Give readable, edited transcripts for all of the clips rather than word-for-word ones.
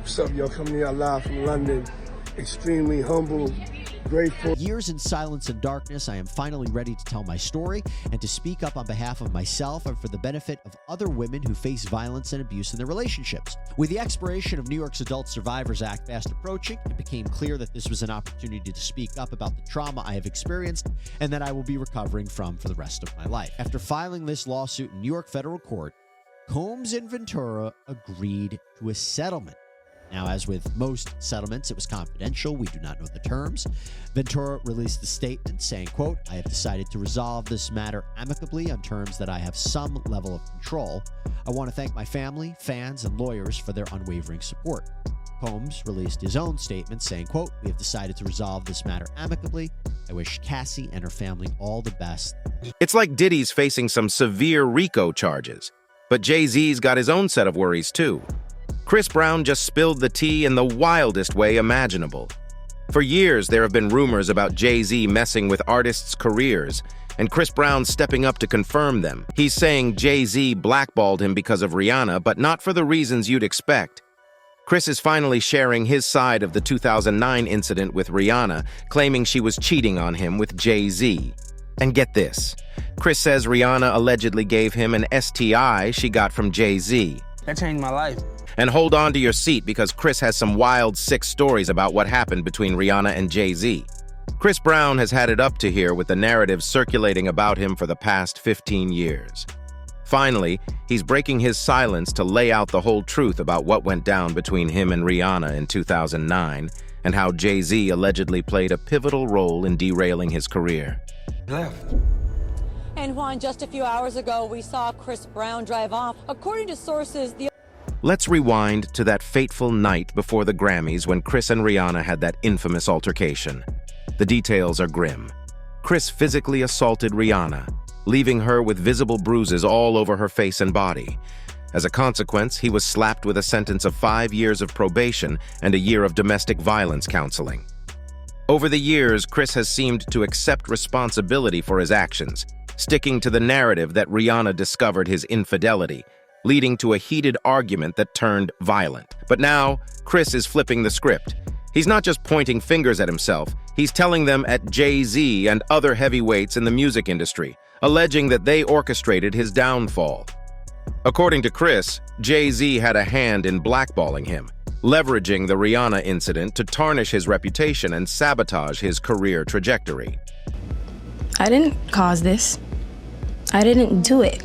What's up, y'all? Coming here live from London. Extremely humble, grateful. Years in silence and darkness, I am finally ready to tell my story and to speak up on behalf of myself and for the benefit of other women who face violence and abuse in their relationships. With the expiration of New York's Adult Survivors Act fast approaching, it became clear that this was an opportunity to speak up about the trauma I have experienced and that I will be recovering from for the rest of my life. After filing this lawsuit in New York federal court, Combs and Ventura agreed to a settlement. Now, as with most settlements, it was confidential. We do not know the terms. Ventura released a statement saying, quote, "I have decided to resolve this matter amicably on terms that I have some level of control. I want to thank my family, fans, and lawyers for their unwavering support." Combs released his own statement saying, quote, "We have decided to resolve this matter amicably. I wish Cassie and her family all the best." It's like Diddy's facing some severe RICO charges, but Jay-Z's got his own set of worries too. Chris Brown just spilled the tea in the wildest way imaginable. For years, there have been rumors about Jay-Z messing with artists' careers, and Chris Brown stepping up to confirm them. He's saying Jay-Z blackballed him because of Rihanna, but not for the reasons you'd expect. Chris is finally sharing his side of the 2009 incident with Rihanna, claiming she was cheating on him with Jay-Z. And get this, Chris says Rihanna allegedly gave him an STI she got from Jay-Z. That changed my life. And hold on to your seat because Chris has some wild, sick stories about what happened between Rihanna and Jay-Z. Chris Brown has had it up to here with the narrative circulating about him for the past 15 years. Finally, he's breaking his silence to lay out the whole truth about what went down between him and Rihanna in 2009 and how Jay-Z allegedly played a pivotal role in derailing his career. Left. And Juan, just a few hours ago, we saw Chris Brown drive off. According to sources, the Let's rewind to that fateful night before the Grammys when Chris and Rihanna had that infamous altercation. The details are grim. Chris physically assaulted Rihanna, leaving her with visible bruises all over her face and body. As a consequence, he was slapped with a sentence of 5 years of probation and a year of domestic violence counseling. Over the years, Chris has seemed to accept responsibility for his actions, sticking to the narrative that Rihanna discovered his infidelity, leading to a heated argument that turned violent. But now, Chris is flipping the script. He's not just pointing fingers at himself, he's telling them at Jay-Z and other heavyweights in the music industry, alleging that they orchestrated his downfall. According to Chris, Jay-Z had a hand in blackballing him, leveraging the Rihanna incident to tarnish his reputation and sabotage his career trajectory. I didn't cause this. I didn't do it.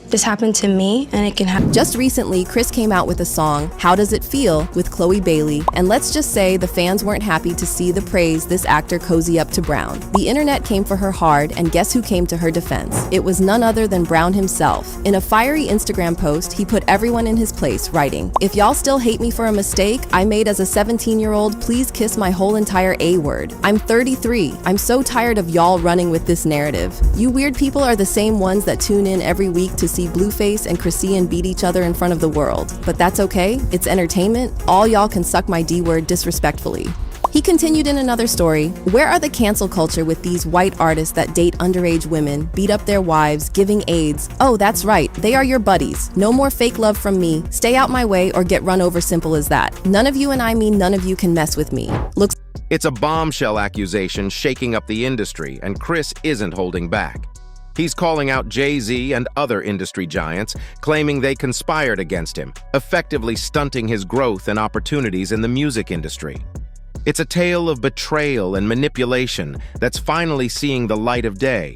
This happened to me, and it can happen. Just recently, Chris came out with a song, How Does It Feel, with Chloe Bailey, and let's just say the fans weren't happy to see the praise this actor cozy up to Brown. The internet came for her hard, and guess who came to her defense? It was none other than Brown himself. In a fiery Instagram post, he put everyone in his place, writing, "If y'all still hate me for a mistake I made as a 17-year-old, please kiss my whole entire A word. I'm 33. I'm so tired of y'all running with this narrative. You weird people are the same ones that tune in every week to see Blueface and Chrissy beat each other in front of the world. But that's okay. It's entertainment. All y'all can suck my D word disrespectfully." He continued in another story, "Where are the cancel culture with these white artists that date underage women, beat up their wives, giving AIDS? Oh, that's right. They are your buddies. No more fake love from me. Stay out my way or get run over, simple as that. None of you, and I mean none of you, can mess with me." Looks It's a bombshell accusation shaking up the industry, and Chris isn't holding back. He's calling out Jay-Z and other industry giants, claiming they conspired against him, effectively stunting his growth and opportunities in the music industry. It's a tale of betrayal and manipulation that's finally seeing the light of day,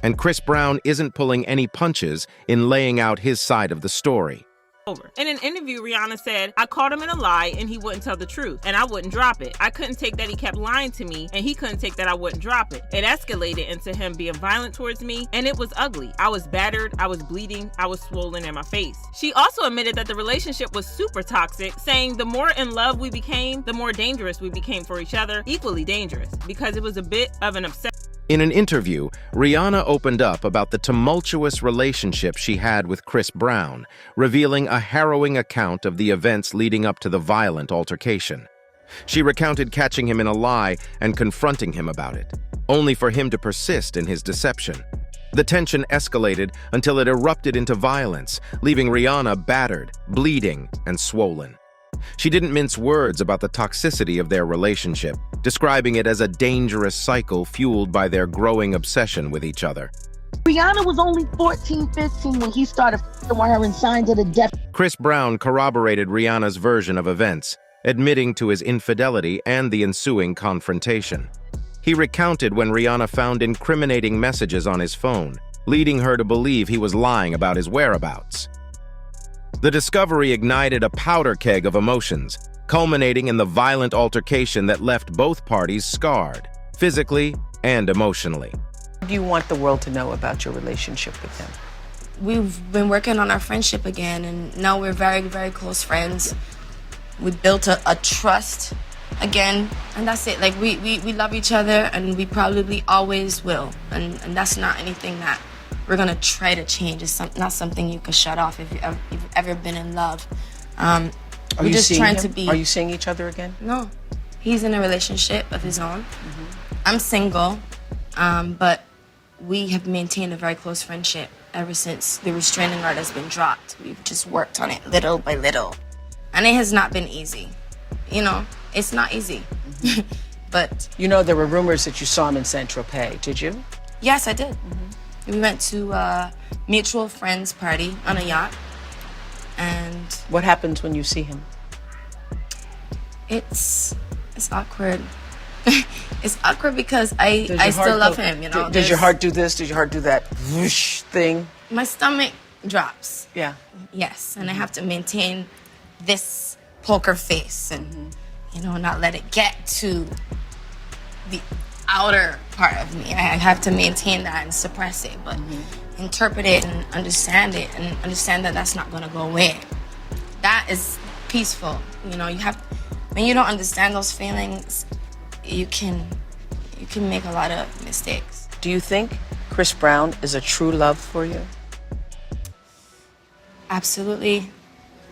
and Chris Brown isn't pulling any punches in laying out his side of the story. Over. In an interview, Rihanna said, "I caught him in a lie and he wouldn't tell the truth, and I wouldn't drop it. I couldn't take that he kept lying to me, and he couldn't take that I wouldn't drop it. It escalated into him being violent towards me, and it was ugly. I was battered, I was bleeding, I was swollen in my face." She also admitted that the relationship was super toxic, saying the more in love we became, the more dangerous we became for each other, equally dangerous, because it was a bit of an obsession. In an interview, Rihanna opened up about the tumultuous relationship she had with Chris Brown, revealing a harrowing account of the events leading up to the violent altercation. She recounted catching him in a lie and confronting him about it, only for him to persist in his deception. The tension escalated until it erupted into violence, leaving Rihanna battered, bleeding, and swollen. She didn't mince words about the toxicity of their relationship, describing it as a dangerous cycle fueled by their growing obsession with each other. Rihanna was only 14, 15 when he started f***ing with her and signed to the death. Chris Brown corroborated Rihanna's version of events, admitting to his infidelity and the ensuing confrontation. He recounted when Rihanna found incriminating messages on his phone, leading her to believe he was lying about his whereabouts. The discovery ignited a powder keg of emotions, culminating in the violent altercation that left both parties scarred, physically and emotionally. What do you want the world to know about your relationship with him? We've been working on our friendship again, and now we're very, very close friends. We built a trust again, and that's it. Like, we love each other, and we probably always will. And that's not anything that we're gonna try to change. It's not something you can shut off if you've ever been in love. Are we're you just seeing trying him? to be. Are you seeing each other again? No, he's in a relationship of his own. I'm single, but we have maintained a very close friendship ever since the restraining order has been dropped. We've just worked on it little by little. And it has not been easy. You know, it's not easy. But You know, there were rumors that you saw him in Saint-Tropez, did you? yes, I did. We went to a mutual friends party on a yacht. And What happens when you see him? it's awkward. It's awkward because I Does your still heart love go- him, you know. Does your heart do this? Does your heart do that whoosh thing? My stomach drops. Yeah. Yes, and I have to maintain this poker face and, you know, not let it get to the outer part of me. I have to maintain that and suppress it, but interpret it and understand that that's not gonna go away. That is peaceful. You know, when you don't understand those feelings, you can make a lot of mistakes. Do you think Chris Brown is a true love for you? Absolutely.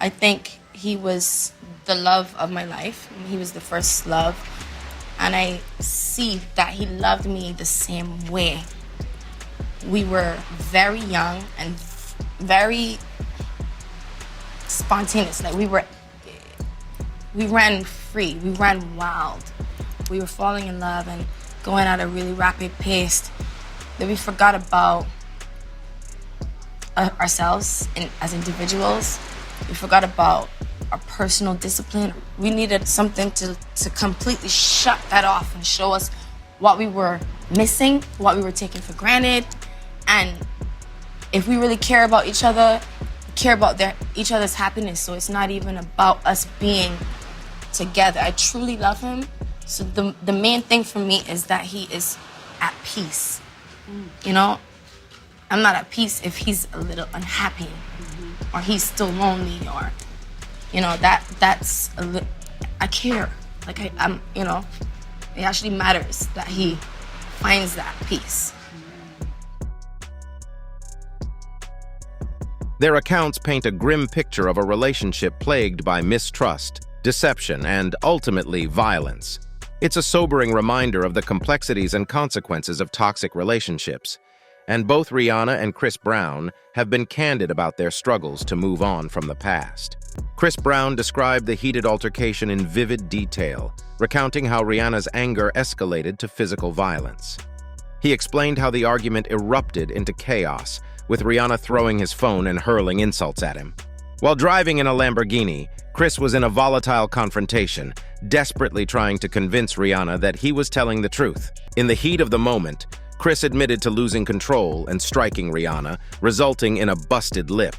I think he was the love of my life. He was the first love. And I see that he loved me the same way. We were very young and very spontaneous. Like, we ran free. We ran wild. We were falling in love and going at a really rapid pace that we forgot about ourselves as individuals. We forgot about our personal discipline. We needed something to completely shut that off and show us what we were missing, what we were taking for granted. And if we really care about each other, we care about each other's happiness. So it's not even about us being together. I truly love him. So the main thing for me is that he is at peace. You know, I'm not at peace if he's a little unhappy or he's still lonely, or, you know, that's a little, I care. Like, I'm, you know, it actually matters that he finds that peace. Their accounts paint a grim picture of a relationship plagued by mistrust, deception, and ultimately violence. It's a sobering reminder of the complexities and consequences of toxic relationships. And both Rihanna and Chris Brown have been candid about their struggles to move on from the past. Chris Brown described the heated altercation in vivid detail, recounting how Rihanna's anger escalated to physical violence. He explained how the argument erupted into chaos, with Rihanna throwing his phone and hurling insults at him. While driving in a Lamborghini, Chris was in a volatile confrontation, desperately trying to convince Rihanna that he was telling the truth. In the heat of the moment, Chris admitted to losing control and striking Rihanna, resulting in a busted lip.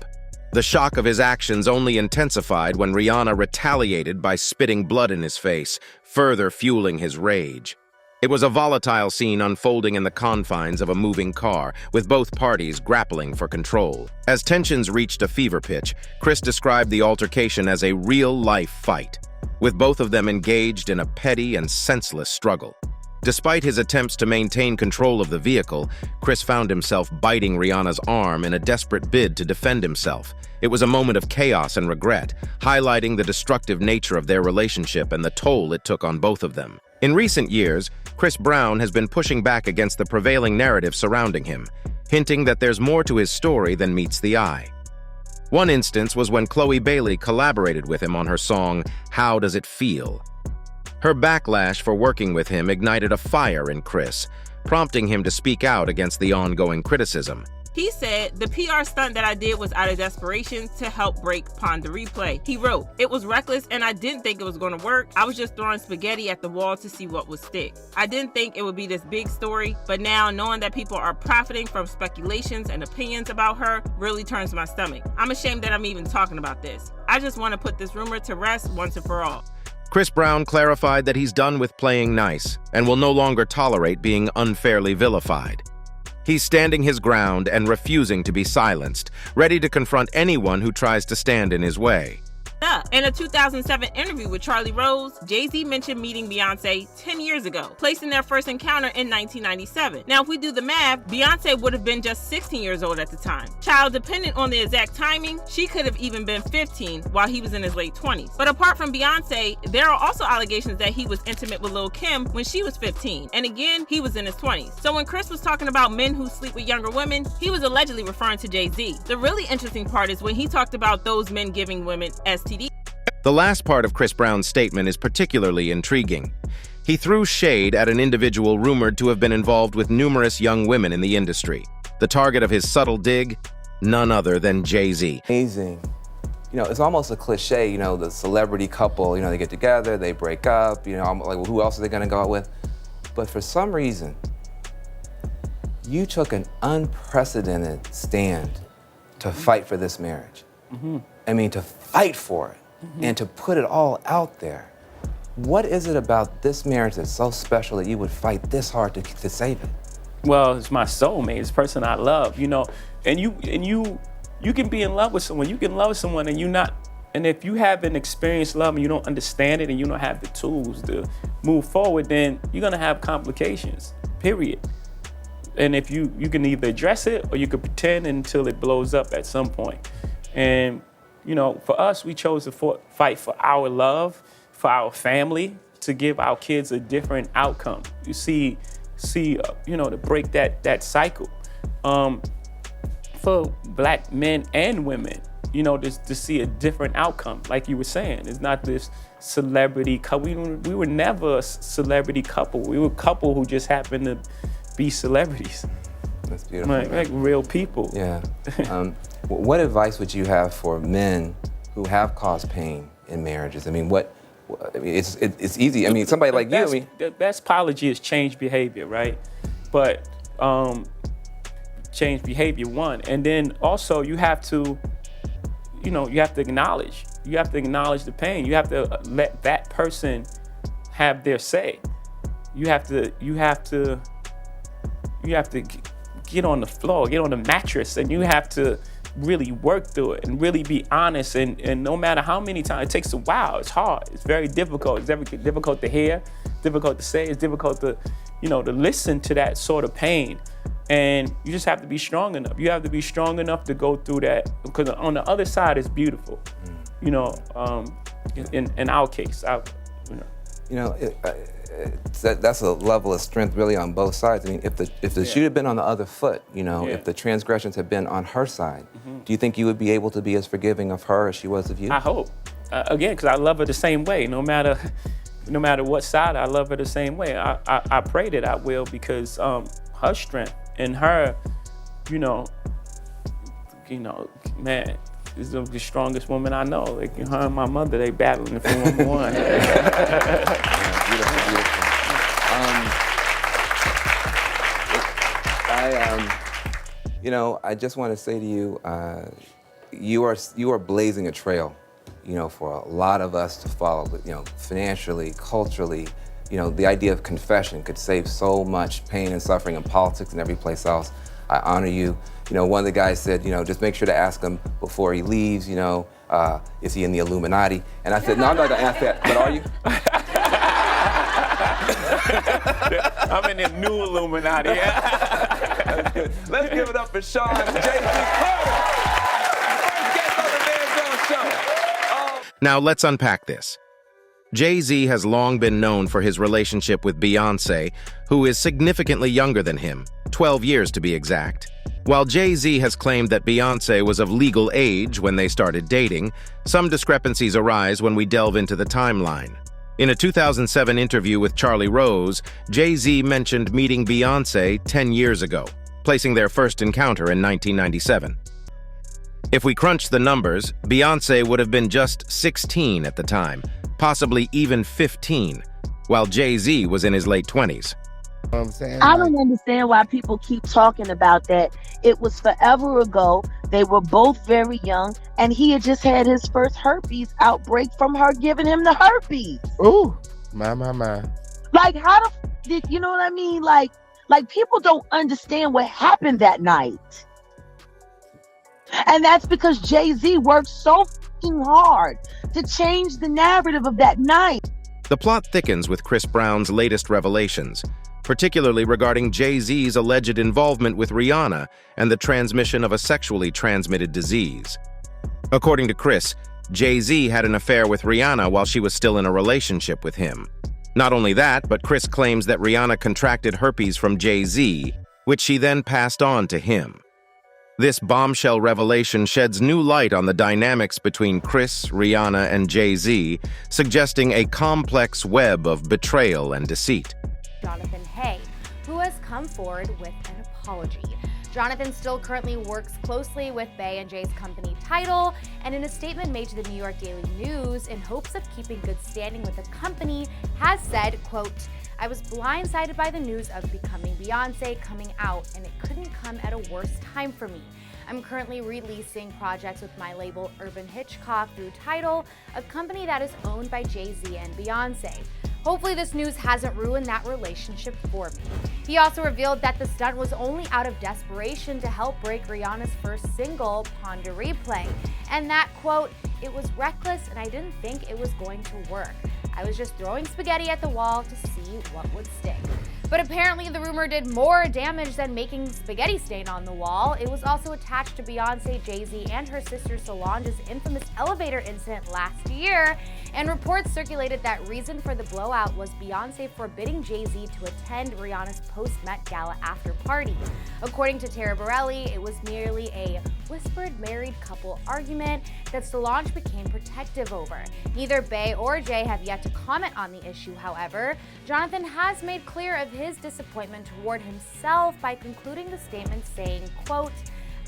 The shock of his actions only intensified when Rihanna retaliated by spitting blood in his face, further fueling his rage. It was a volatile scene unfolding in the confines of a moving car, with both parties grappling for control. As tensions reached a fever pitch, Chris described the altercation as a real-life fight, with both of them engaged in a petty and senseless struggle. Despite his attempts to maintain control of the vehicle, Chris found himself biting Rihanna's arm in a desperate bid to defend himself. It was a moment of chaos and regret, highlighting the destructive nature of their relationship and the toll it took on both of them. In recent years, Chris Brown has been pushing back against the prevailing narrative surrounding him, hinting that there's more to his story than meets the eye. One instance was when Chloe Bailey collaborated with him on her song, How Does It Feel? Her backlash for working with him ignited a fire in Chris, prompting him to speak out against the ongoing criticism. He said, the PR stunt that I did was out of desperation to help break Pon de Replay. He wrote, it was reckless and I didn't think it was going to work. I was just throwing spaghetti at the wall to see what would stick. I didn't think it would be this big story, but now knowing that people are profiting from speculations and opinions about her really turns my stomach. I'm ashamed that I'm even talking about this. I just want to put this rumor to rest once and for all. Chris Brown clarified that he's done with playing nice and will no longer tolerate being unfairly vilified. He's standing his ground and refusing to be silenced, ready to confront anyone who tries to stand in his way. In a 2007 interview with Charlie Rose, Jay-Z mentioned meeting Beyonce 10 years ago, placing their first encounter in 1997. Now, if we do the math, Beyonce would have been just 16 years old at the time. Child, dependent on the exact timing, she could have even been 15 while he was in his late 20s. But apart from Beyonce, there are also allegations that he was intimate with Lil' Kim when she was 15. And again, he was in his 20s. So when Chris was talking about men who sleep with younger women, he was allegedly referring to Jay-Z. The really interesting part is when he talked about those men giving women STDs. The last part of Chris Brown's statement is particularly intriguing. He threw shade at an individual rumored to have been involved with numerous young women in the industry. The target of his subtle dig, none other than Jay-Z. Amazing. You know, it's almost a cliche, you know, the celebrity couple, you know, they get together, they break up, you know, I'm like, well, who else are they gonna go out with? But for some reason, you took an unprecedented stand to fight for this marriage. I mean, to fight for it. And to put it all out there. What is it about this marriage that's so special that you would fight this hard to save it? Well, it's my soulmate, it's the person I love, you know. And you can be in love with someone, you can love someone and if you haven't experienced love and you don't understand it and you don't have the tools to move forward, then you're gonna have complications, period. And if you can either address it or you can pretend until it blows up at some point. And you know, for us, we chose to fight for our love, for our family, to give our kids a different outcome. You see, you know, to break that cycle. For Black men and women, you know, to see a different outcome. Like you were saying, it's not this celebrity couple. We were never a celebrity couple. We were a couple who just happened to be celebrities. That's beautiful. Like real people. Yeah. What advice would you have for men who have caused pain in marriages? I mean, it's easy. I mean, somebody like you, I mean. The best apology is change behavior, right? But change behavior, one. And then also you have to, you know, you have to acknowledge the pain. You have to let that person have their say. You have to get on the floor, get on the mattress, and you have to really work through it and really be honest. And no matter how many times, it takes a while. It's hard. It's very difficult. It's very difficult to hear, difficult to say. It's difficult to, you know, to listen to that sort of pain. And you just have to be strong enough. You have to be strong enough to go through that, because on the other side is beautiful. You know, in our case, that's a level of strength really on both sides. I mean, if the shoe had been on the other foot, you know, if the transgressions had been on her side, do you think you would be able to be as forgiving of her as she was of you? I hope. Again, because I love her the same way. No matter what side, I love her the same way. I pray that I will, because her strength and her, you know, man, is the strongest woman I know. Like her and my mother, they battling for number one. Beautiful. You know, I just want to say to you, you are blazing a trail, you know, for a lot of us to follow. But, you know, financially, culturally, you know, the idea of confession could save so much pain and suffering in politics and every place else. I honor you. You know, one of the guys said, you know, just make sure to ask him before he leaves, you know, is he in the Illuminati? And I said, no, I'm not gonna ask that, but are you? I'm in the new Illuminati. That's good. Let's give it up for Sean J.P. Carter, first guest on the Man Zone Show. Now let's unpack this. Jay-Z has long been known for his relationship with Beyonce, who is significantly younger than him, 12 years to be exact. While Jay-Z has claimed that Beyonce was of legal age when they started dating, some discrepancies arise when we delve into the timeline. In a 2007 interview with Charlie Rose, Jay-Z mentioned meeting Beyonce 10 years ago, placing their first encounter in 1997. If we crunch the numbers, Beyonce would have been just 16 at the time, possibly even 15, while Jay-Z was in his late 20s. I don't understand why people keep talking about that. It was forever ago. They were both very young, and he had just had his first herpes outbreak from her giving him the herpes. Ooh, my. Like, how did you know what I mean? Like people don't understand what happened that night. And that's because Jay-Z worked so fucking hard to change the narrative of that night. The plot thickens with Chris Brown's latest revelations, particularly regarding Jay-Z's alleged involvement with Rihanna and the transmission of a sexually transmitted disease. According to Chris, Jay-Z had an affair with Rihanna while she was still in a relationship with him. Not only that, but Chris claims that Rihanna contracted herpes from Jay-Z, which she then passed on to him. This bombshell revelation sheds new light on the dynamics between Chris, Rihanna, and Jay-Z, suggesting a complex web of betrayal and deceit. Jonathan Hay, who has come forward with an apology. Jonathan still currently works closely with Bey and Jay's company Tidal, and in a statement made to the New York Daily News in hopes of keeping good standing with the company, has said, quote, "I was blindsided by the news of becoming Beyonce coming out, and it couldn't come at a worse time for me. I'm currently releasing projects with my label Urban Hitchcock through Tidal, a company that is owned by Jay-Z and Beyonce. Hopefully this news hasn't ruined that relationship for me." He also revealed that the stunt was only out of desperation to help break Rihanna's first single, Pon de Replay, and that, quote, "It was reckless and I didn't think it was going to work. I was just throwing spaghetti at the wall to see what would stick." But apparently the rumor did more damage than making spaghetti stain on the wall. It was also attached to Beyonce, Jay-Z, and her sister Solange's infamous elevator incident last year, and reports circulated that reason for the blowout was Beyonce forbidding Jay-Z to attend Rihanna's post-Met Gala after party. According to Tara Borelli, it was merely a whispered married couple argument that Solange became protective over. Neither Bey or Jay have yet to comment on the issue, however. Jonathan has made clear of his disappointment toward himself by concluding the statement saying, quote,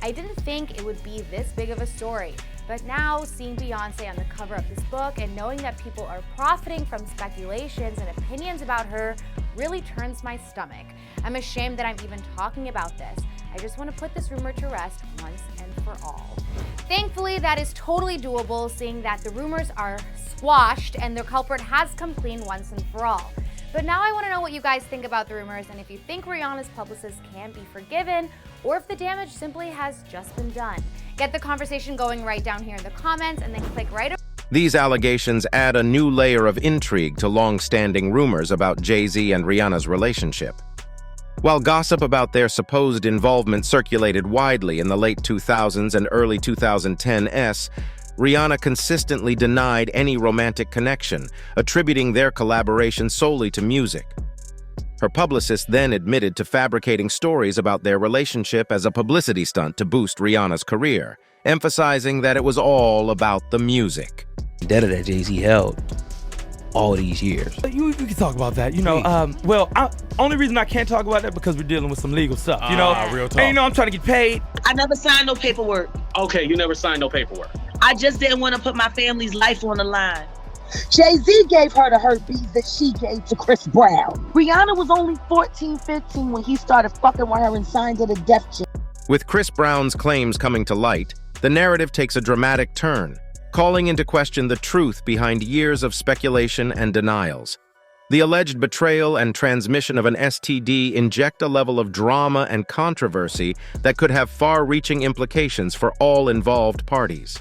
"I didn't think it would be this big of a story, but now seeing Beyonce on the cover of this book and knowing that people are profiting from speculations and opinions about her really turns my stomach. I'm ashamed that I'm even talking about this. I just want to put this rumor to rest once and for all." Thankfully, that is totally doable, seeing that the rumors are squashed and the culprit has come clean once and for all. But now I want to know what you guys think about the rumors and if you think Rihanna's publicist can be forgiven or if the damage simply has just been done. Get the conversation going right down here in the comments and then click right over. These allegations add a new layer of intrigue to long-standing rumors about Jay-Z and Rihanna's relationship. While gossip about their supposed involvement circulated widely in the late 2000s and early 2010s, Rihanna consistently denied any romantic connection, attributing their collaboration solely to music. Her publicist then admitted to fabricating stories about their relationship as a publicity stunt to boost Rihanna's career, emphasizing that it was all about the music. Data that Jay-Z held all these years. You can talk about that, you know. Only reason I can't talk about that because we're dealing with some legal stuff, you know. Real talk. And you know, I'm trying to get paid. I never signed no paperwork. Okay, you never signed no paperwork. I just didn't want to put my family's life on the line. Jay-Z gave her the herpes that she gave to Chris Brown. Rihanna was only 14, 15 when he started fucking with her and signed her to Def Jam. With Chris Brown's claims coming to light, the narrative takes a dramatic turn, calling into question the truth behind years of speculation and denials. The alleged betrayal and transmission of an STD inject a level of drama and controversy that could have far-reaching implications for all involved parties.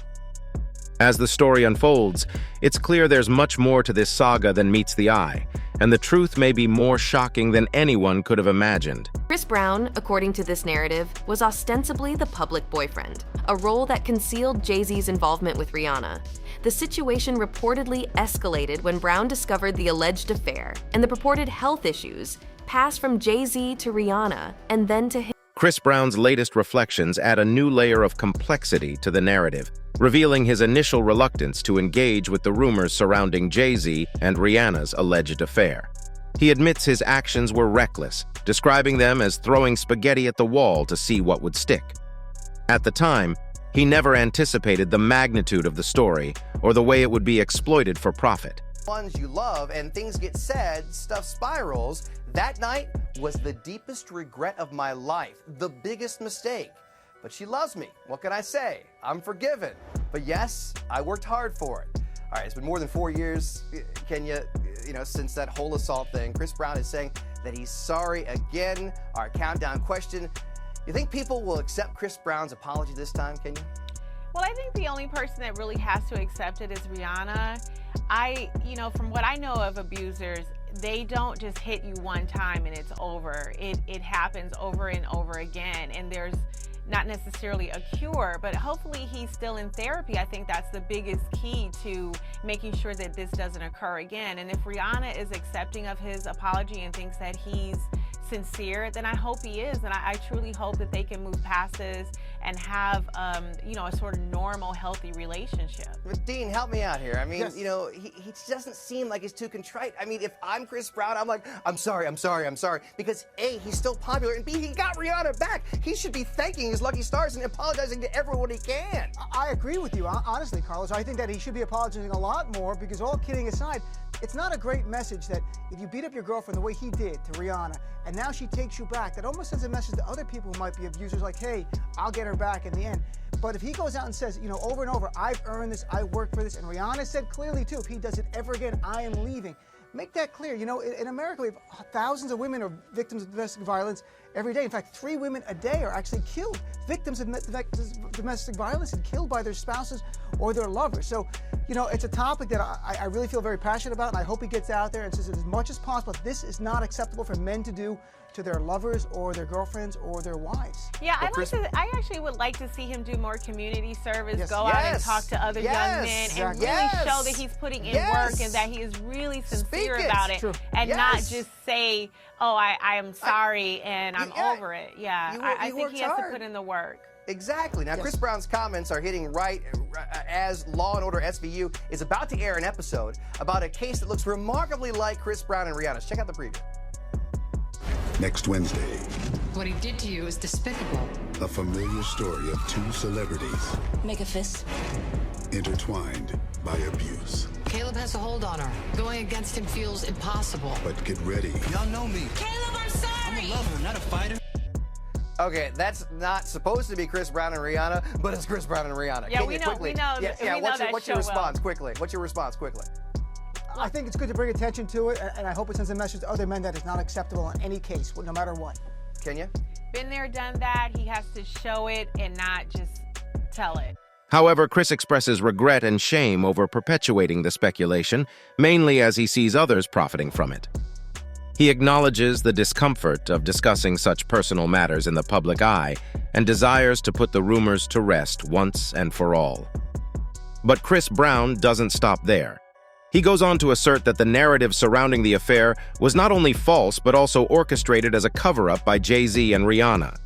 As the story unfolds, it's clear there's much more to this saga than meets the eye, and the truth may be more shocking than anyone could have imagined. Chris Brown, according to this narrative, was ostensibly the public boyfriend, a role that concealed Jay-Z's involvement with Rihanna. The situation reportedly escalated when Brown discovered the alleged affair, and the purported health issues passed from Jay-Z to Rihanna, and then to him. Chris Brown's latest reflections add a new layer of complexity to the narrative, revealing his initial reluctance to engage with the rumors surrounding Jay-Z and Rihanna's alleged affair. He admits his actions were reckless, describing them as throwing spaghetti at the wall to see what would stick. At the time, he never anticipated the magnitude of the story or the way it would be exploited for profit. Ones you love and things get said, stuff spirals. That night was the deepest regret of my life, the biggest mistake. But she loves me. What can I say? I'm forgiven. But yes, I worked hard for it. All right, it's been more than 4 years, Kenya, since that whole assault thing. Chris Brown is saying that he's sorry again. Our countdown question: you think people will accept Chris Brown's apology this time, Kenya? Well, I think the only person that really has to accept it is Rihanna. From what I know of abusers, they don't just hit you one time and it's over. It happens over and over again, and there's not necessarily a cure, but hopefully he's still in therapy. I think that's the biggest key to making sure that this doesn't occur again. And if Rihanna is accepting of his apology and thinks that he's sincere, then I hope he is, and I truly hope that they can move past this and have a sort of normal, healthy relationship. But Dean, help me out here. I mean, Yes. He doesn't seem like he's too contrite. I mean, if I'm Chris Brown, I'm like, I'm sorry, because A, he's still popular, and B, he got Rihanna back. He should be thanking his lucky stars and apologizing to everyone he can. I agree with you, honestly, Carlos. I think that he should be apologizing a lot more, because all kidding aside, it's not a great message that if you beat up your girlfriend the way he did to Rihanna, and now she takes you back, that almost sends a message to other people who might be abusers, like, hey, I'll get her back in the end. But if he goes out and says, over and over, I've earned this, I worked for this, and Rihanna said clearly too, if he does it ever again, I am leaving. Make that clear. In America, we have thousands of women are victims of domestic violence every day. In fact, 3 women a day are actually killed, victims of domestic violence, and killed by their spouses or their lovers. So, it's a topic that I really feel very passionate about, and I hope he gets out there and says as much as possible, this is not acceptable for men to do to their lovers or their girlfriends or their wives. Yeah, I actually would like to see him do more community service, go out and talk to other young men, and really show that he's putting in work and that he is really sincere about it, and not just say, oh, I am sorry and I'm over it. Yeah, I think he has to put in the work. Exactly. Now, Chris Brown's comments are hitting right as Law & Order SVU is about to air an episode about a case that looks remarkably like Chris Brown and Rihanna's. Check out the preview. Next Wednesday, what he did to you is despicable. a familiar story of 2 celebrities Make a fist. intertwined by abuse. Caleb has a hold on her. Going against him feels impossible. But get ready. Y'all know me. Caleb, I'm sorry. I'm a lover, not a fighter. Okay, that's not supposed to be Chris Brown and Rihanna, but it's Chris Brown and Rihanna. Yeah, Kenya, we know. quickly. We know. Yeah, We know what's that your show response well. quickly? What's your response quickly? I think it's good to bring attention to it, and I hope it sends a message to other men that is not acceptable in any case, no matter what. Kenya? Been there, done that. He has to show it and not just tell it. However, Chris expresses regret and shame over perpetuating the speculation, mainly as he sees others profiting from it. He acknowledges the discomfort of discussing such personal matters in the public eye and desires to put the rumors to rest once and for all. But Chris Brown doesn't stop there. He goes on to assert that the narrative surrounding the affair was not only false, but also orchestrated as a cover-up by Jay-Z and Rihanna.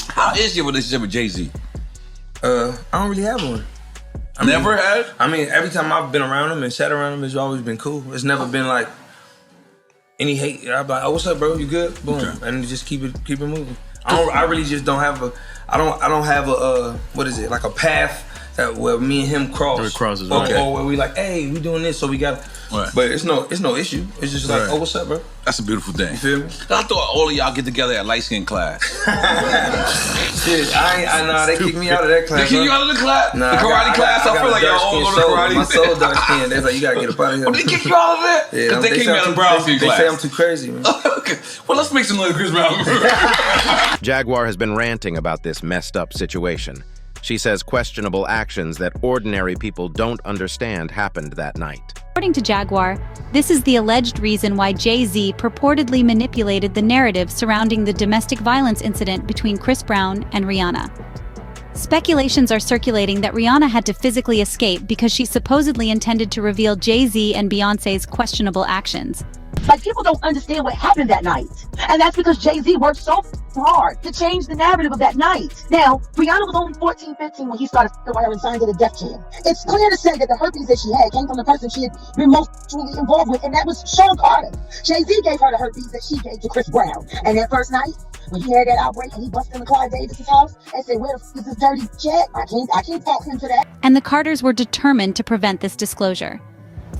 How is your relationship with Jay-Z? I don't really have one. Never had? I mean, every time I've been around him and sat around him, it's always been cool. It's never been like any hate. I'm like, oh, what's up, bro? You good? Boom, and just keep it moving. I really just don't have a. I don't have a. What is it? Like a path that where me and him cross. Where it crosses, or, okay. or where we like, hey, we doing this, so we got. Right. But it's no issue. It's just like, oh, what's up, bro? That's a beautiful thing. You feel me? I thought all of y'all get together at light skin class. Shit, I they kicked me out of that class. They kicked you out of the class? Nah, the karate class? I feel like y'all all go to karate. My soul dark skin. They're like, you gotta get up out of here. Oh, they kicked you out of that? Yeah, Because they kicked me out of brown skin class. They say I'm too crazy, man. Okay, well, let's make some noise, Chris Brown. Jaguar has been ranting about this messed up situation. She says questionable actions that ordinary people don't understand happened that night. According to Jaguar, this is the alleged reason why Jay-Z purportedly manipulated the narrative surrounding the domestic violence incident between Chris Brown and Rihanna. Speculations are circulating that Rihanna had to physically escape because she supposedly intended to reveal Jay-Z and Beyonce's questionable actions. Like, people don't understand what happened that night. And that's because Jay-Z worked so hard to change the narrative of that night. Now, Rihanna was only 14, 15 when he started with her and signed to the death jam. It's clear to say that the herpes that she had came from the person she had been most truly involved with, and that was Sean Carter. Jay-Z gave her the herpes that she gave to Chris Brown. And that first night, when he had that outbreak and he busted into Clyde Davis's house and said, "Where the f is this dirty jet? I can't talk him to that." And the Carters were determined to prevent this disclosure.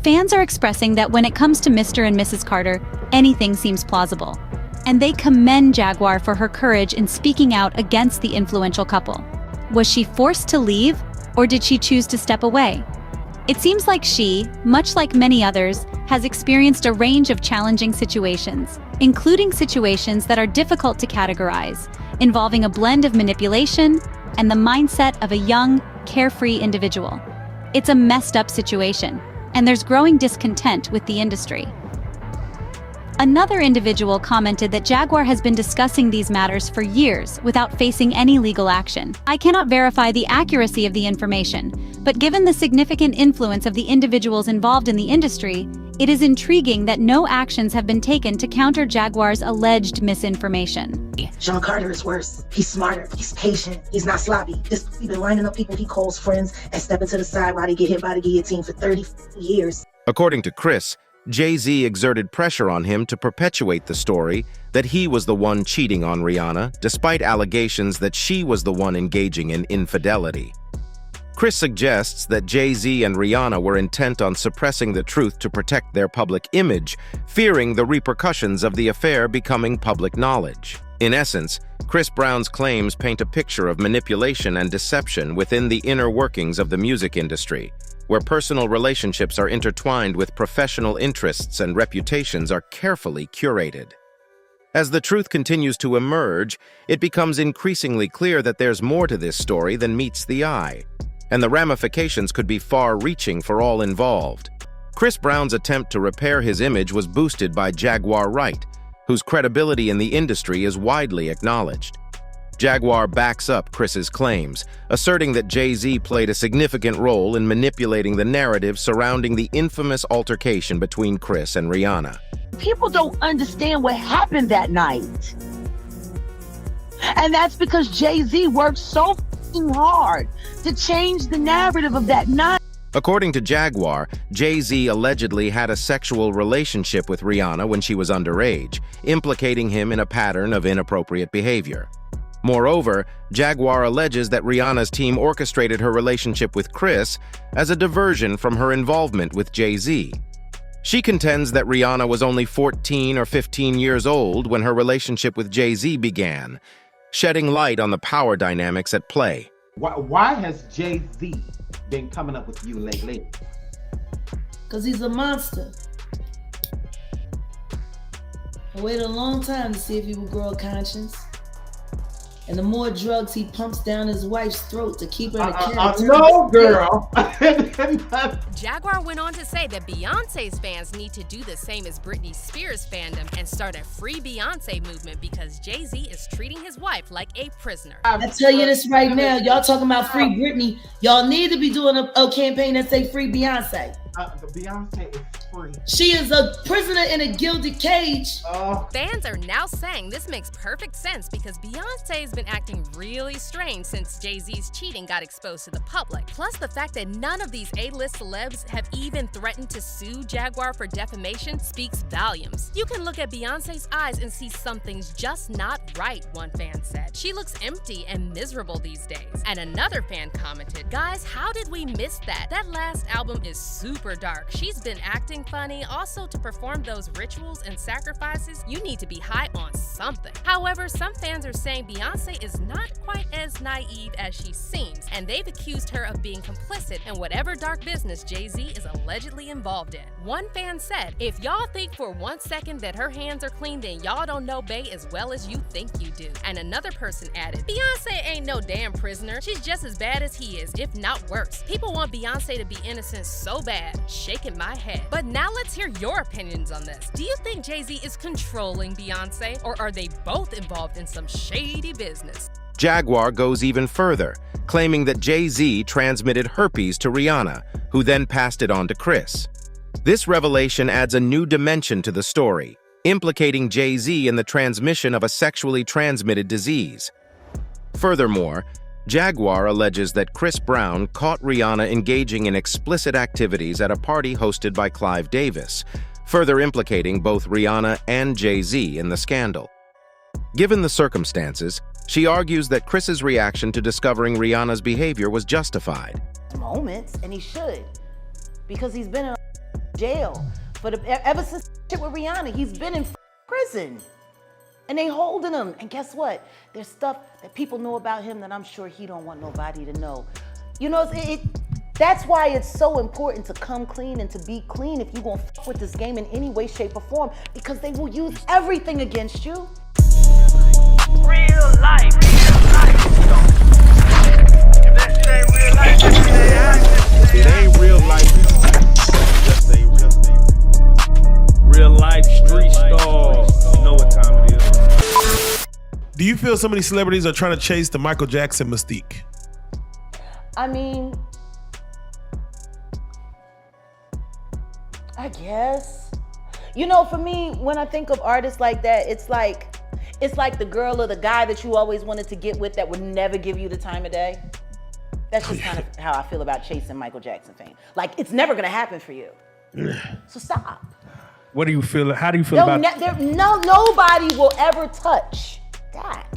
Fans are expressing that when it comes to Mr. and Mrs. Carter, anything seems plausible. And they commend Jaguar for her courage in speaking out against the influential couple. Was she forced to leave, or did she choose to step away? It seems like she, much like many others, has experienced a range of challenging situations, including situations that are difficult to categorize, involving a blend of manipulation and the mindset of a young, carefree individual. It's a messed up situation, and there's growing discontent with the industry. Another individual commented that Jaguar has been discussing these matters for years without facing any legal action. I cannot verify the accuracy of the information, but given the significant influence of the individuals involved in the industry, it is intriguing that no actions have been taken to counter Jaguar's alleged misinformation. Sean Carter is worse. He's smarter. He's patient. He's not sloppy. He's been lining up people he calls friends and stepping to the side while they get hit by the guillotine for 30 years. According to Chris, Jay-Z exerted pressure on him to perpetuate the story that he was the one cheating on Rihanna, despite allegations that she was the one engaging in infidelity. Chris suggests that Jay-Z and Rihanna were intent on suppressing the truth to protect their public image, fearing the repercussions of the affair becoming public knowledge. In essence, Chris Brown's claims paint a picture of manipulation and deception within the inner workings of the music industry, where personal relationships are intertwined with professional interests and reputations are carefully curated. As the truth continues to emerge, it becomes increasingly clear that there's more to this story than meets the eye, and the ramifications could be far-reaching for all involved. Chris Brown's attempt to repair his image was boosted by Jaguar Wright, whose credibility in the industry is widely acknowledged. Jaguar backs up Chris's claims, asserting that Jay-Z played a significant role in manipulating the narrative surrounding the infamous altercation between Chris and Rihanna. People don't understand what happened that night. And that's because Jay-Z worked so hard to change the narrative of that night. According to Jaguar, Jay-Z allegedly had a sexual relationship with Rihanna when she was underage, implicating him in a pattern of inappropriate behavior. Moreover, Jaguar alleges that Rihanna's team orchestrated her relationship with Chris as a diversion from her involvement with Jay-Z. She contends that Rihanna was only 14 or 15 years old when her relationship with Jay-Z began, shedding light on the power dynamics at play. Why has Jay-Z been coming up with you lately? Because he's a monster. I waited a long time to see if he would grow a conscience. And the more drugs he pumps down his wife's throat to keep her in a character. No, girl. Jaguar went on to say that Beyonce's fans need to do the same as Britney Spears' fandom and start a free Beyonce movement because Jay-Z is treating his wife like a prisoner. I tell you this right now, y'all talking about free Britney, y'all need to be doing a campaign that say free Beyonce. The Beyonce is free. She is a prisoner in a gilded cage. Fans are now saying this makes perfect sense because Beyonce's been acting really strange since Jay-Z's cheating got exposed to the public. Plus, the fact that none of these A-list celebs have even threatened to sue Jaguar for defamation speaks volumes. You can look at Beyonce's eyes and see something's just not right, one fan said. She looks empty and miserable these days. And another fan commented, "Guys, how did we miss that? That last album is super dark. She's been acting funny. Also, to perform those rituals and sacrifices, you need to be high on something." However, some fans are saying Beyonce is not quite as naive as she seems, and they've accused her of being complicit in whatever dark business Jay-Z is allegedly involved in. One fan said, "If y'all think for 1 second that her hands are clean, then y'all don't know Bey as well as you think you do." And another person added, "Beyonce ain't no damn prisoner. She's just as bad as he is, if not worse. People want Beyonce to be innocent so bad." Shaking my head. But now let's hear your opinions on this. Do you think Jay-Z is controlling Beyonce, or are they both involved in some shady business? Jaguar goes even further, claiming that Jay-Z transmitted herpes to Rihanna, who then passed it on to Chris. This revelation adds a new dimension to the story, implicating Jay-Z in the transmission of a sexually transmitted disease. Furthermore, Jaguar alleges that Chris Brown caught Rihanna engaging in explicit activities at a party hosted by Clive Davis, further implicating both Rihanna and Jay-Z in the scandal. Given the circumstances, she argues that Chris's reaction to discovering Rihanna's behavior was justified. Moments, and he should, because he's been in jail. But ever since shit with Rihanna, he's been in prison. And they holding him. And guess what? There's stuff that people know about him that I'm sure he don't want nobody to know. You know, that's why it's so important to come clean and to be clean if you're gonna fuck with this game in any way, shape, or form, because they will use everything against you. Real life. It ain't real life. Just real life street stars. You know what time it is. Do you feel so many celebrities are trying to chase the Michael Jackson mystique? I mean, I guess. You know, for me, when I think of artists like that, it's like the girl or the guy that you always wanted to get with that would never give you the time of day. That's just kind of how I feel about chasing Michael Jackson fame. Like, it's never gonna happen for you. So stop. What do you feel? How do you feel about? Nobody will ever touch that.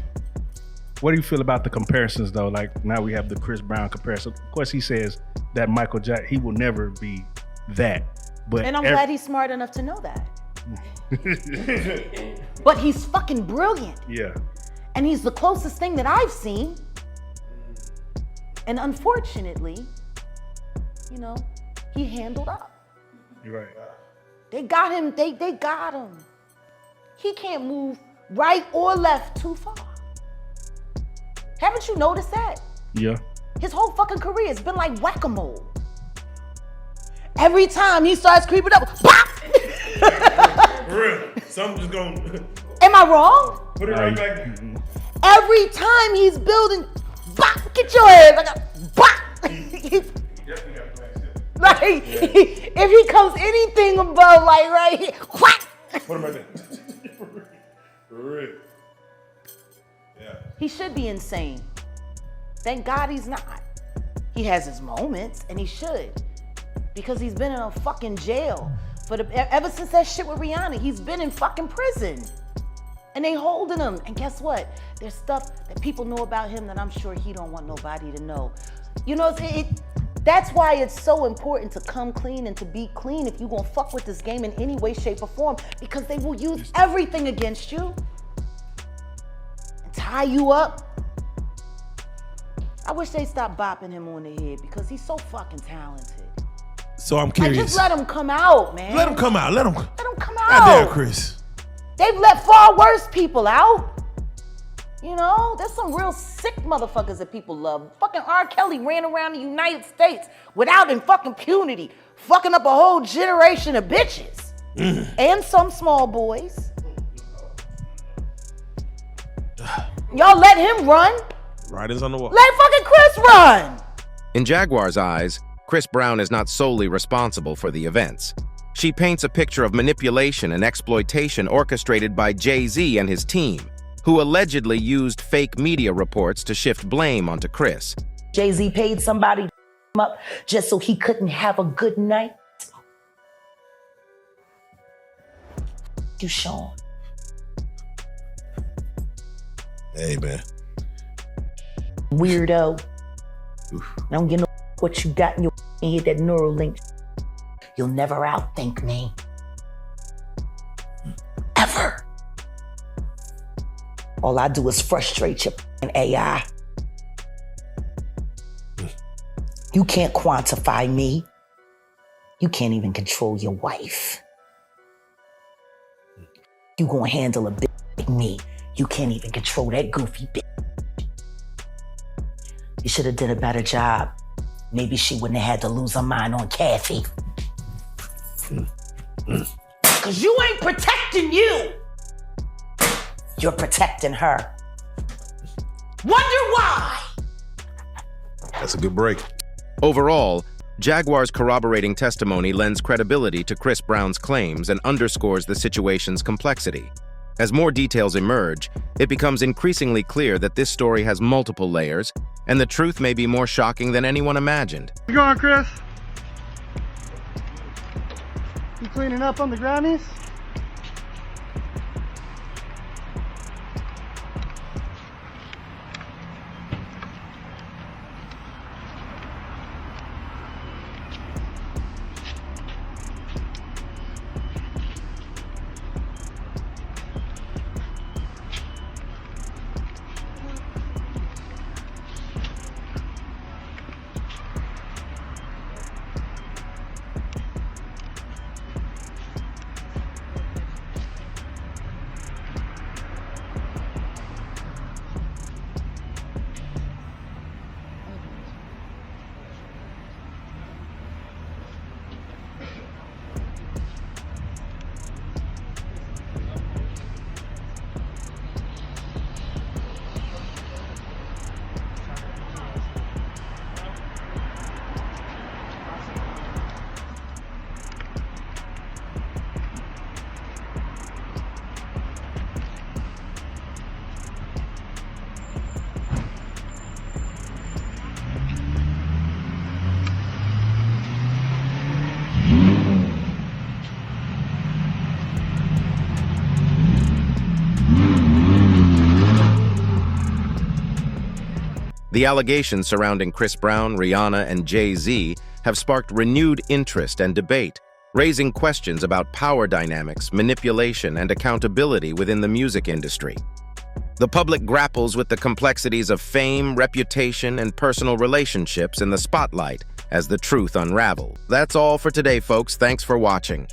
What do you feel about the comparisons though? Like now we have the Chris Brown comparison. Of course, he says that Michael Jackson, he will never be that. But and I'm glad he's smart enough to know that. But he's fucking brilliant. Yeah. And he's the closest thing that I've seen. And unfortunately, you know, he handled up. You're right. They got him, they got him. He can't move right or left too far. Haven't you noticed that? Yeah. His whole fucking career has been like whack-a-mole. Every time he starts creeping up, bop! For real. Something's going. Am I wrong? Put it right back. Every time he's building, bop! Get your head like a bop! Like, if he comes anything above, like right here, whack! Put him right there. For real. Yeah. He should be insane. Thank God he's not. He has his moments, and he should. Because he's been in a fucking jail. But ever since that shit with Rihanna, he's been in fucking prison. And they holding him. And guess what? There's stuff that people know about him that I'm sure he don't want nobody to know. You know, that's why it's so important to come clean and to be clean if you're gonna fuck with this game in any way, shape, or form, because they will use everything against you and tie you up. I wish they'd stop bopping him on the head because he's so fucking talented. So I'm curious. Like, just let him come out, man. Let him come out. Let him come out. Goddamn, Chris. They've let far worse people out. You know, there's some real sick motherfuckers that people love. Fucking R. Kelly ran around the United States without in fucking impunity, fucking up a whole generation of bitches. And some small boys. Y'all let him run. Riders on the wall. Let fucking Chris run. In Jaguar's eyes, Chris Brown is not solely responsible for the events. She paints a picture of manipulation and exploitation orchestrated by Jay-Z and his team, who allegedly used fake media reports to shift blame onto Chris. Jay-Z paid somebody to him up just so he couldn't have a good night. You, Sean. Hey, man. Weirdo. I don't get no what you got in your head, that neural link. You'll never outthink me. Ever. All I do is frustrate your AI. You can't quantify me. You can't even control your wife. You gonna handle a bitch like me. You can't even control that goofy bitch. You should have done a better job. Maybe she wouldn't have had to lose her mind on Cassie. Cause you ain't protecting you. You're protecting her. Wonder why? That's a good break. Overall, Jaguar's corroborating testimony lends credibility to Chris Brown's claims and underscores the situation's complexity. As more details emerge, it becomes increasingly clear that this story has multiple layers, and the truth may be more shocking than anyone imagined. You going, Chris? You cleaning up on the Grammys? The allegations surrounding Chris Brown, Rihanna, and Jay-Z have sparked renewed interest and debate, raising questions about power dynamics, manipulation, and accountability within the music industry. The public grapples with the complexities of fame, reputation, and personal relationships in the spotlight as the truth unravels. That's all for today, folks. Thanks for watching.